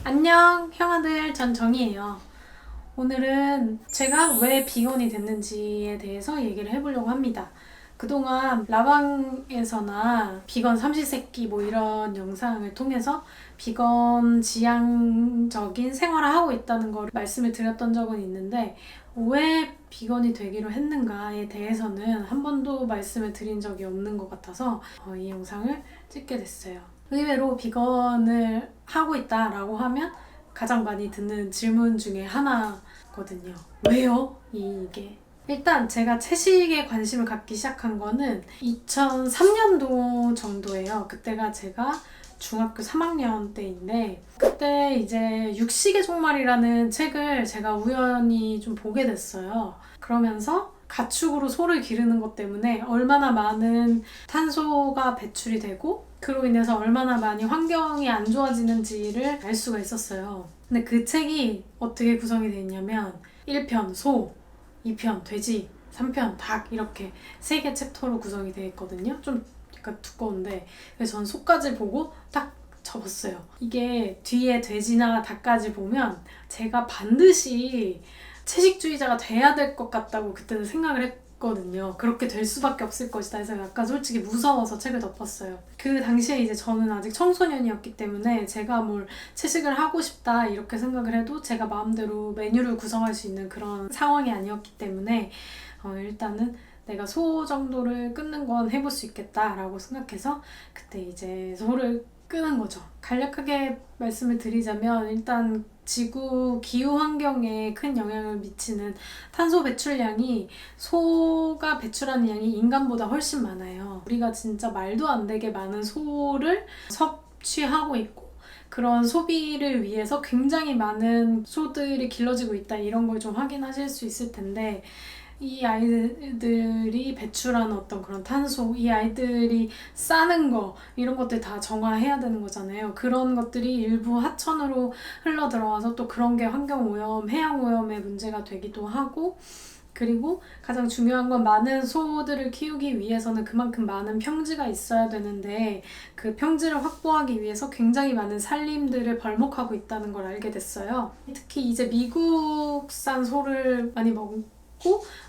안녕, 형아들, 전 정이에요. 오늘은 제가 왜 비건이 됐는지에 대해서 얘기를 해보려고 합니다. 그동안 라방에서나 비건 삼시세끼 뭐 이런 영상을 통해서 비건 지향적인 생활을 하고 있다는 걸 말씀을 드렸던 적은 있는데, 왜 비건이 되기로 했는가에 대해서는 한 번도 말씀을 드린 적이 없는 것 같아서 이 영상을 찍게 됐어요. 의외로 비건을 하고 있다라고 하면 가장 많이 듣는 질문 중에 하나거든요. 왜요? 이게. 일단 제가 채식에 관심을 갖기 시작한 거는 2003년도 정도예요. 그때가 제가 중학교 3학년 때인데, 그때 이제 육식의 종말이라는 책을 제가 우연히 좀 보게 됐어요. 그러면서 가축으로 소를 기르는 것 때문에 얼마나 많은 탄소가 배출이 되고 그로 인해서 얼마나 많이 환경이 안 좋아지는지를 알 수가 있었어요. 근데 그 책이 어떻게 구성이 되어 있냐면 1편 소, 2편 돼지, 3편 닭 이렇게 3개 챕터로 구성이 되어 있거든요. 좀 약간 두꺼운데 그래서 전 소까지 보고 딱 접었어요. 이게 뒤에 돼지나 닭까지 보면 제가 반드시 채식주의자가 돼야 될 것 같다고 그때는 생각을 했거든요. 그렇게 될 수밖에 없을 것이다 해서 약간 솔직히 무서워서 책을 덮었어요. 그 당시에 이제 저는 아직 청소년이었기 때문에 제가 뭘 채식을 하고 싶다 이렇게 생각을 해도 제가 마음대로 메뉴를 구성할 수 있는 그런 상황이 아니었기 때문에 일단은 내가 소 정도를 끊는 건 해볼 수 있겠다라고 생각해서 그때 이제 소를 끄는 거죠. 간략하게 말씀을 드리자면 일단 지구 기후 환경에 큰 영향을 미치는 탄소 배출량이 소가 배출하는 양이 인간보다 훨씬 많아요. 우리가 진짜 말도 안 되게 많은 소를 섭취하고 있고 그런 소비를 위해서 굉장히 많은 소들이 길러지고 있다 이런 걸 좀 확인하실 수 있을 텐데 이 아이들이 배출하는 어떤 그런 탄소, 이 아이들이 싸는 거 이런 것들 다 정화해야 되는 거잖아요. 그런 것들이 일부 하천으로 흘러 들어와서 또 그런 게 환경오염, 해양오염의 문제가 되기도 하고 그리고 가장 중요한 건 많은 소들을 키우기 위해서는 그만큼 많은 평지가 있어야 되는데 그 평지를 확보하기 위해서 굉장히 많은 산림들을 벌목하고 있다는 걸 알게 됐어요. 특히 이제 미국산 소를 많이 먹고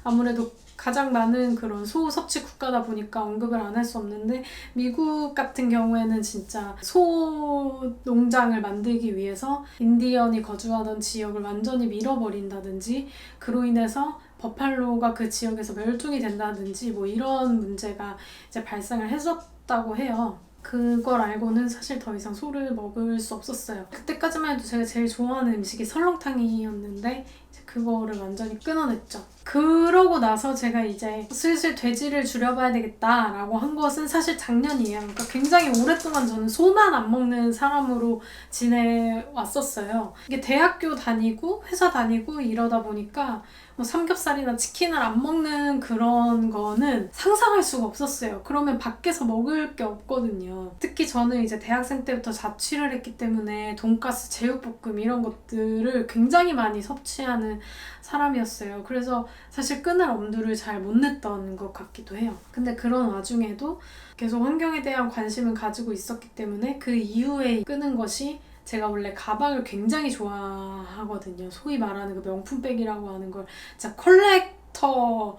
아무래도 가장 많은 그런 소 섭취 국가다 보니까 언급을 안 할 수 없는데 미국 같은 경우에는 진짜 소 농장을 만들기 위해서 인디언이 거주하던 지역을 완전히 밀어버린다든지 그로 인해서 버팔로가 그 지역에서 멸종이 된다든지 뭐 이런 문제가 이제 발생을 했었다고 해요. 그걸 알고는 사실 더 이상 소를 먹을 수 없었어요. 그때까지만 해도 제가 제일 좋아하는 음식이 설렁탕이었는데 이제 그거를 완전히 끊어냈죠. 그러고 나서 제가 이제 슬슬 돼지를 줄여봐야 되겠다라고 한 것은 사실 작년이에요. 그러니까 굉장히 오랫동안 저는 소만 안 먹는 사람으로 지내왔었어요. 이게 대학교 다니고 회사 다니고 이러다 보니까 뭐 삼겹살이나 치킨을 안 먹는 그런 거는 상상할 수가 없었어요. 그러면 밖에서 먹을 게 없거든요. 특히 저는 이제 대학생 때부터 자취를 했기 때문에 돈가스, 제육볶음 이런 것들을 굉장히 많이 섭취하는 사람이었어요. 그래서 사실 끊을 엄두를 잘 못 냈던 것 같기도 해요. 근데 그런 와중에도 계속 환경에 대한 관심을 가지고 있었기 때문에 그 이후에 끊은 것이 제가 원래 가방을 굉장히 좋아하거든요. 소위 말하는 그 명품백이라고 하는 걸 진짜 컬렉터라고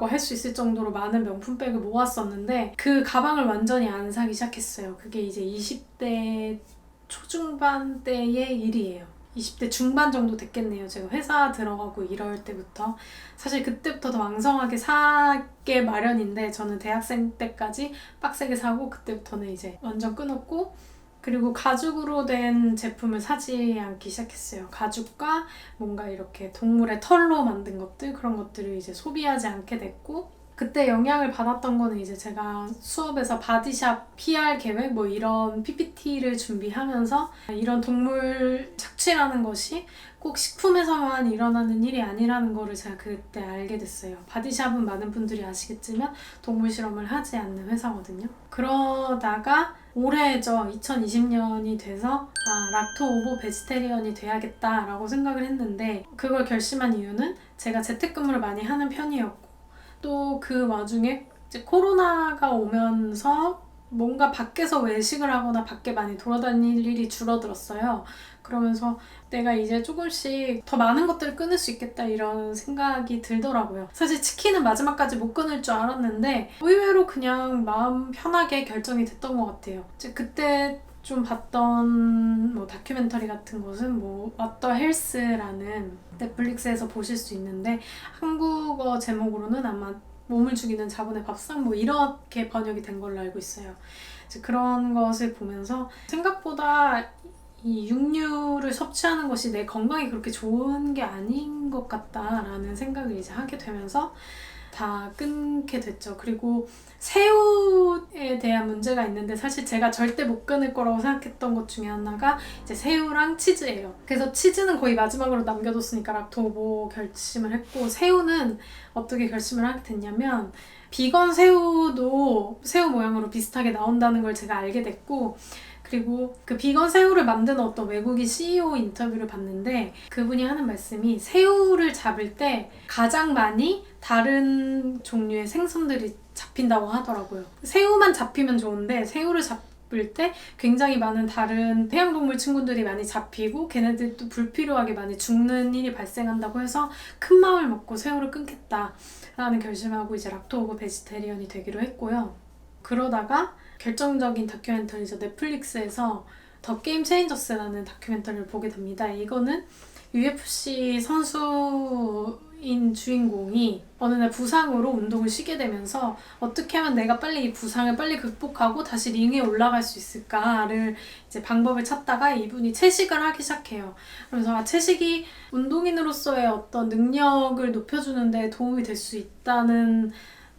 할 수 있을 정도로 많은 명품백을 모았었는데 그 가방을 완전히 안 사기 시작했어요. 그게 이제 20대 초중반 때의 일이에요. 20대 중반 정도 됐겠네요. 제가 회사 들어가고 이럴 때부터. 사실 그때부터 더 왕성하게 사게 마련인데 저는 대학생 때까지 빡세게 사고 그때부터는 이제 완전 끊었고 그리고 가죽으로 된 제품을 사지 않기 시작했어요. 가죽과 뭔가 이렇게 동물의 털로 만든 것들 그런 것들을 이제 소비하지 않게 됐고 그때 영향을 받았던 거는 이제 제가 수업에서 바디샵 PR 계획 뭐 이런 PPT를 준비하면서 이런 동물 착취라는 것이 꼭 식품에서만 일어나는 일이 아니라는 거를 제가 그때 알게 됐어요. 바디샵은 많은 분들이 아시겠지만 동물 실험을 하지 않는 회사거든요. 그러다가 올해죠. 2020년이 돼서 락토 오보 베지테리언이 돼야겠다라고 생각을 했는데 그걸 결심한 이유는 제가 재택근무를 많이 하는 편이었고 또 그 와중에 이제 코로나가 오면서 뭔가 밖에서 외식을 하거나 밖에 많이 돌아다닐 일이 줄어들었어요. 그러면서 내가 이제 조금씩 더 많은 것들을 끊을 수 있겠다 이런 생각이 들더라고요. 사실 치킨은 마지막까지 못 끊을 줄 알았는데 의외로 그냥 마음 편하게 결정이 됐던 것 같아요. 이제 그때 좀 봤던 뭐 다큐멘터리 같은 것은 뭐 What the Health라는 넷플릭스에서 보실 수 있는데 한국어 제목으로는 아마 몸을 죽이는 자본의 밥상 뭐 이렇게 번역이 된 걸로 알고 있어요. 이제 그런 것을 보면서 생각보다 이 육류를 섭취하는 것이 내 건강에 그렇게 좋은 게 아닌 것 같다라는 생각을 이제 하게 되면서 다 끊게 됐죠. 그리고 새우에 대한 문제가 있는데 사실 제가 절대 못 끊을 거라고 생각했던 것 중에 하나가 이제 새우랑 치즈예요. 그래서 치즈는 거의 마지막으로 남겨뒀으니까 락토보 결심을 했고 새우는 어떻게 결심을 하게 됐냐면 비건 새우도 새우 모양으로 비슷하게 나온다는 걸 제가 알게 됐고 그리고 그 비건 새우를 만드는 어떤 외국인 CEO 인터뷰를 봤는데 그분이 하는 말씀이 새우를 잡을 때 가장 많이 다른 종류의 생선들이 잡힌다고 하더라고요. 새우만 잡히면 좋은데 새우를 잡을 때 굉장히 많은 다른 해양동물 친구들이 많이 잡히고 걔네들도 불필요하게 많이 죽는 일이 발생한다고 해서 큰 마음을 먹고 새우를 끊겠다라는 결심하고 이제 락토 오브 베지테리언이 되기로 했고요. 그러다가 결정적인 다큐멘터리죠. 넷플릭스에서 더 게임 체인저스라는 다큐멘터리를 보게 됩니다. 이거는 UFC 선수인 주인공이 어느 날 부상으로 운동을 쉬게 되면서 어떻게 하면 내가 빨리 이 부상을 빨리 극복하고 다시 링에 올라갈 수 있을까를 이제 방법을 찾다가 이분이 채식을 하기 시작해요. 그래서 채식이 운동인으로서의 어떤 능력을 높여주는 데 도움이 될 수 있다는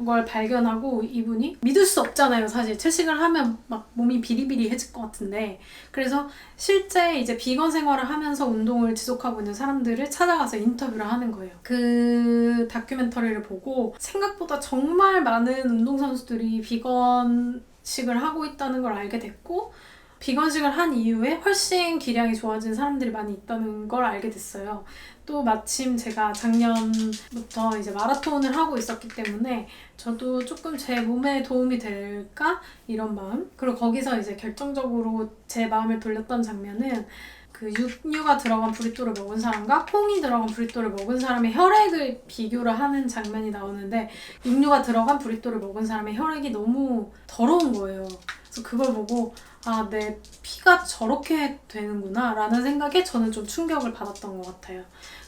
걸 발견하고 이분이 믿을 수 없잖아요. 사실 채식을 하면 막 몸이 비리비리해질 것 같은데 그래서 실제 이제 비건 생활을 하면서 운동을 지속하고 있는 사람들을 찾아가서 인터뷰를 하는 거예요. 그 다큐멘터리를 보고 생각보다 정말 많은 운동선수들이 비건식을 하고 있다는 걸 알게 됐고 비건식을 한 이후에 훨씬 기량이 좋아진 사람들이 많이 있다는 걸 알게 됐어요. 또 마침 제가 작년부터 이제 마라톤을 하고 있었기 때문에 저도 조금 제 몸에 도움이 될까? 이런 마음. 그리고 거기서 이제 결정적으로 제 마음을 돌렸던 장면은 그 육류가 들어간 브리또를 먹은 사람과 콩이 들어간 브리또를 먹은 사람의 혈액을 비교를 하는 장면이 나오는데 육류가 들어간 브리또를 먹은 사람의 혈액이 너무 더러운 거예요. 그래서 그걸 보고 아, 내 피가 저렇게 되는구나 라는 생각에 저는 좀 충격을 받았던 것 같아요.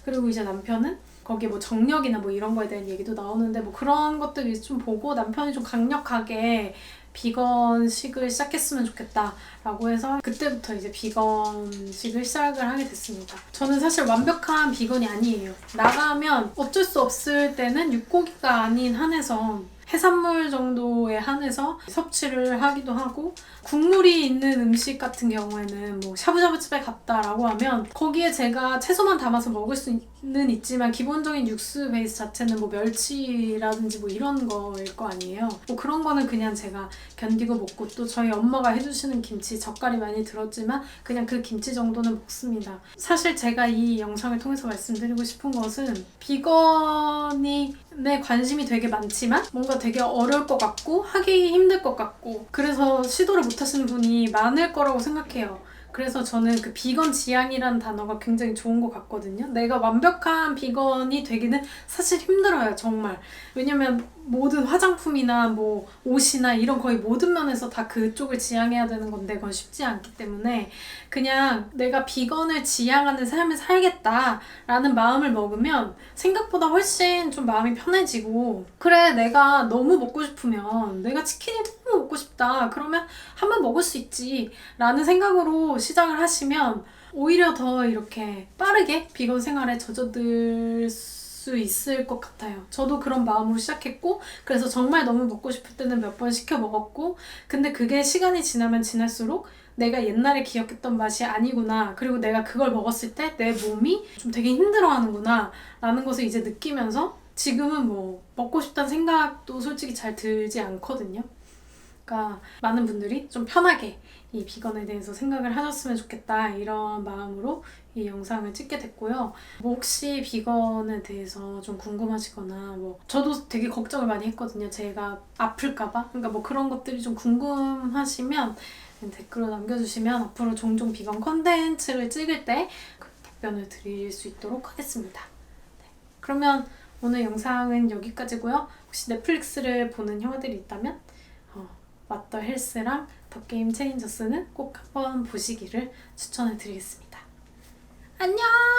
그리고 이제 남편은 거기에 뭐 정력이나 뭐 이런 거에 대한 얘기도 나오는데 뭐 그런 것들을 좀 보고 남편이 좀 강력하게 비건식을 시작했으면 좋겠다 라고 해서 그때부터 이제 비건식을 시작을 하게 됐습니다. 저는 사실 완벽한 비건이 아니에요. 나가면 어쩔 수 없을 때는 육고기가 아닌 한에서 해산물 정도에 한해서 섭취를 하기도 하고 국물이 있는 음식 같은 경우에는 뭐 샤브샤브집에 갔다라고 하면 거기에 제가 채소만 담아서 먹을 수는 있지만 기본적인 육수 베이스 자체는 뭐 멸치라든지 뭐 이런 거일 거 아니에요. 뭐 그런 거는 그냥 제가 견디고 먹고 또 저희 엄마가 해주시는 김치 젓갈이 많이 들었지만 그냥 그 김치 정도는 먹습니다. 사실 제가 이 영상을 통해서 말씀드리고 싶은 것은 비건이 내 관심이 되게 많지만 뭔가 되게 어려울 것 같고 하기 힘들 것 같고 그래서 시도를 못 하시는 분이 많을 거라고 생각해요. 그래서 저는 그 비건 지향이라는 단어가 굉장히 좋은 것 같거든요. 내가 완벽한 비건이 되기는 사실 힘들어요, 정말. 왜냐면 모든 화장품이나 뭐 옷이나 이런 거의 모든 면에서 다 그쪽을 지향해야 되는 건데 그건 쉽지 않기 때문에 그냥 내가 비건을 지향하는 삶을 살겠다라는 마음을 먹으면 생각보다 훨씬 좀 마음이 편해지고 그래 내가 너무 먹고 싶으면 내가 치킨이 너무 먹고 싶다 그러면 한번 먹을 수 있지 라는 생각으로 시작을 하시면 오히려 더 이렇게 빠르게 비건 생활에 젖어들 수 있을 것 같아요. 저도 그런 마음으로 시작했고 그래서 정말 너무 먹고 싶을 때는 몇 번 시켜 먹었고 근데 그게 시간이 지나면 지날수록 내가 옛날에 기억했던 맛이 아니구나 그리고 내가 그걸 먹었을 때 내 몸이 좀 되게 힘들어하는구나 라는 것을 이제 느끼면서 지금은 뭐 먹고 싶다는 생각도 솔직히 잘 들지 않거든요. 그러니까 많은 분들이 좀 편하게 이 비건에 대해서 생각을 하셨으면 좋겠다 이런 마음으로 이 영상을 찍게 됐고요. 뭐 혹시 비건에 대해서 좀 궁금하시거나 뭐 저도 되게 걱정을 많이 했거든요. 제가 아플까봐. 그러니까 뭐 그런 것들이 좀 궁금하시면 댓글로 남겨주시면 앞으로 종종 비건 컨텐츠를 찍을 때 답변을 드릴 수 있도록 하겠습니다. 네. 그러면 오늘 영상은 여기까지고요. 혹시 넷플릭스를 보는 형아들이 있다면 왓더 헬스랑 더 게임 체인저스는 꼭 한번 보시기를 추천해 드리겠습니다. 안녕!